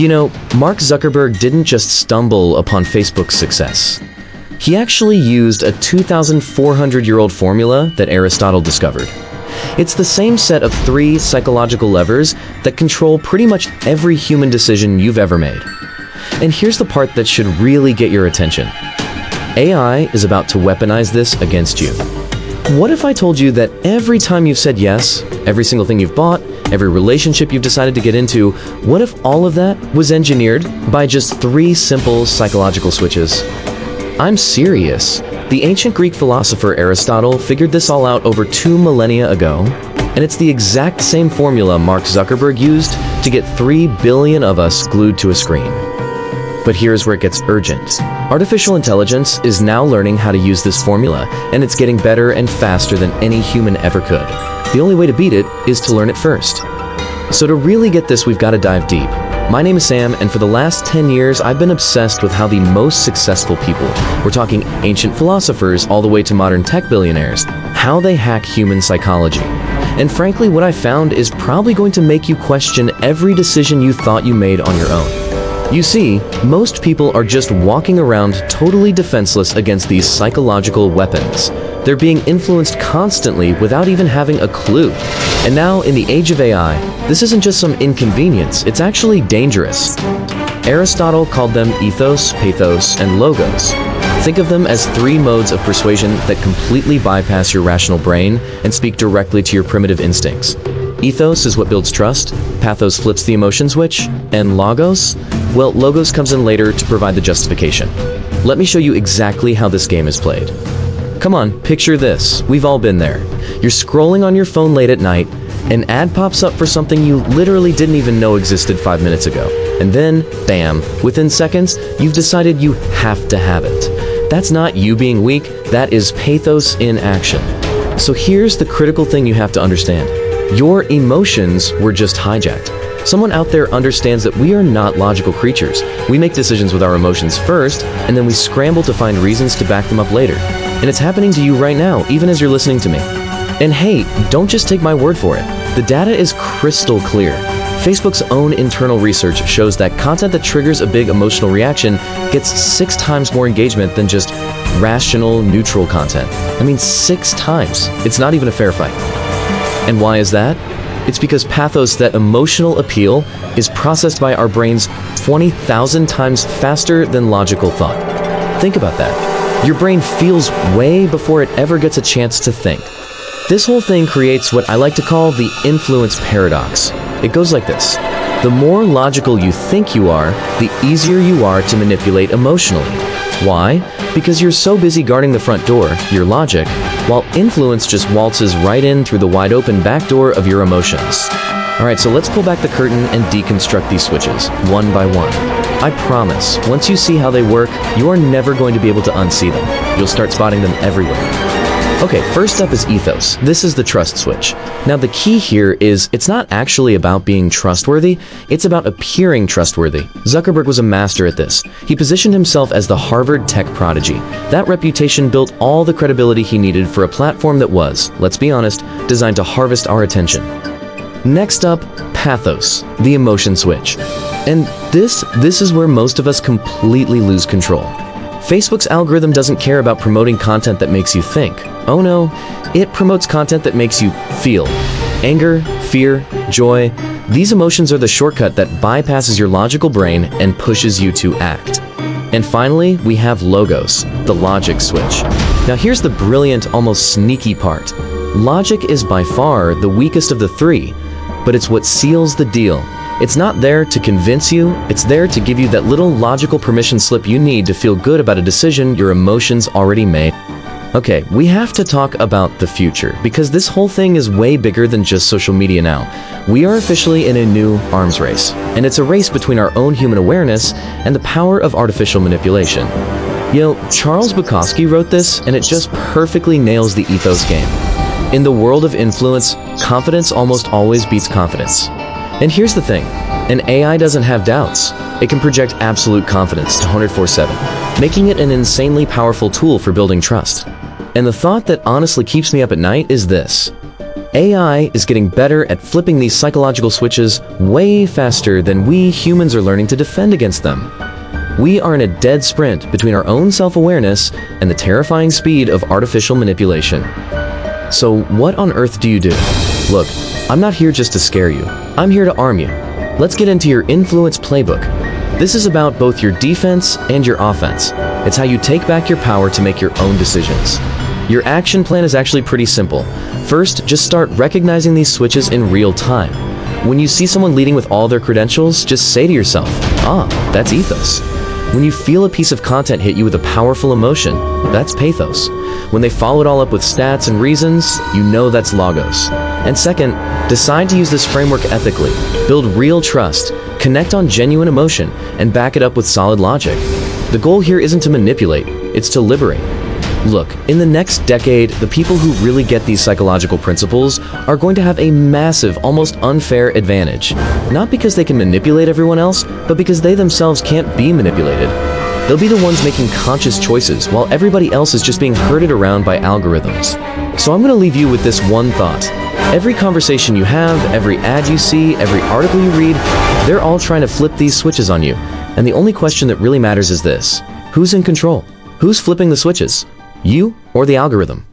Mark Zuckerberg didn't just stumble upon Facebook's success. He actually used a 2,400-year-old formula that Aristotle discovered. It's the same set of 3 psychological levers that control pretty much every human decision you've ever made. And here's the part that should really get your attention. AI is about to weaponize this against you. What if I told you that every time you've said yes, every single thing you've bought, every relationship you've decided to get into, what if all of that was engineered by just 3 simple psychological switches? I'm serious. The ancient Greek philosopher Aristotle figured this all out over 2 millennia ago, and it's the exact same formula Mark Zuckerberg used to get 3 billion of us glued to a screen. But here's where it gets urgent. Artificial intelligence is now learning how to use this formula, and it's getting better and faster than any human ever could. The only way to beat it is to learn it first. So to really get this, we've got to dive deep. My name is Sam, and for the last 10 years, I've been obsessed with how the most successful people, we're talking ancient philosophers all the way to modern tech billionaires, how they hack human psychology. And frankly, what I found is probably going to make you question every decision you thought you made on your own. You see, most people are just walking around totally defenseless against these psychological weapons. They're being influenced constantly without even having a clue. And now, in the age of AI, this isn't just some inconvenience, it's actually dangerous. Aristotle called them ethos, pathos, and logos. Think of them as 3 modes of persuasion that completely bypass your rational brain and speak directly to your primitive instincts. Ethos is what builds trust, Pathos flips the emotion switch, and Logos? Well, Logos comes in later to provide the justification. Let me show you exactly how this game is played. Come on, picture this. We've all been there. You're scrolling on your phone late at night, an ad pops up for something you literally didn't even know existed 5 minutes ago. And then, bam, within seconds, you've decided you have to have it. That's not you being weak, that is pathos in action. So here's the critical thing you have to understand. Your emotions were just hijacked. Someone out there understands that we are not logical creatures. We make decisions with our emotions first, and then we scramble to find reasons to back them up later. And it's happening to you right now, even as you're listening to me. And hey, don't just take my word for it. The data is crystal clear. Facebook's own internal research shows that content that triggers a big emotional reaction gets 6 times more engagement than just rational, neutral content. I mean, 6 times. It's not even a fair fight. And why is that? It's because pathos, that emotional appeal, is processed by our brains 20,000 times faster than logical thought. Think about that. Your brain feels way before it ever gets a chance to think. This whole thing creates what I like to call the influence paradox. It goes like this. The more logical you think you are, the easier you are to manipulate emotionally. Why? Because you're so busy guarding the front door, your logic, while influence just waltzes right in through the wide open back door of your emotions. Alright, so let's pull back the curtain and deconstruct these switches, one by one. I promise, once you see how they work, you are never going to be able to unsee them. You'll start spotting them everywhere. Okay, first up is ethos. This is the trust switch. Now the key here is it's not actually about being trustworthy, it's about appearing trustworthy. Zuckerberg was a master at this. He positioned himself as the Harvard tech prodigy. That reputation built all the credibility he needed for a platform that was, let's be honest, designed to harvest our attention. Next up, pathos, the emotion switch. And this is where most of us completely lose control. Facebook's algorithm doesn't care about promoting content that makes you think. Oh no, it promotes content that makes you feel. Anger, fear, joy. These emotions are the shortcut that bypasses your logical brain and pushes you to act. And finally, we have logos, the logic switch. Now here's the brilliant, almost sneaky part. Logic is by far the weakest of the 3, but it's what seals the deal. It's not there to convince you, it's there to give you that little logical permission slip you need to feel good about a decision your emotions already made. Okay, we have to talk about the future, because this whole thing is way bigger than just social media now. We are officially in a new arms race, and it's a race between our own human awareness and the power of artificial manipulation. Charles Bukowski wrote this, and it just perfectly nails the ethos game. In the world of influence, confidence almost always beats confidence. And here's the thing, an AI doesn't have doubts. It can project absolute confidence 24/7, making it an insanely powerful tool for building trust. And the thought that honestly keeps me up at night is this. AI is getting better at flipping these psychological switches way faster than we humans are learning to defend against them. We are in a dead sprint between our own self-awareness and the terrifying speed of artificial manipulation. So what on earth do you do? Look, I'm not here just to scare you. I'm here to arm you. Let's get into your influence playbook. This is about both your defense and your offense. It's how you take back your power to make your own decisions. Your action plan is actually pretty simple. First, just start recognizing these switches in real time. When you see someone leading with all their credentials, just say to yourself, that's Ethos. When you feel a piece of content hit you with a powerful emotion, that's Pathos. When they follow it all up with stats and reasons, you know that's Logos. And second, decide to use this framework ethically. Build real trust, connect on genuine emotion, and back it up with solid logic. The goal here isn't to manipulate, it's to liberate. Look, in the next decade, the people who really get these psychological principles are going to have a massive, almost unfair advantage. Not because they can manipulate everyone else, but because they themselves can't be manipulated. They'll be the ones making conscious choices, while everybody else is just being herded around by algorithms. So I'm going to leave you with this one thought. Every conversation you have, every ad you see, every article you read, they're all trying to flip these switches on you. And the only question that really matters is this: who's in control? Who's flipping the switches? You or the algorithm?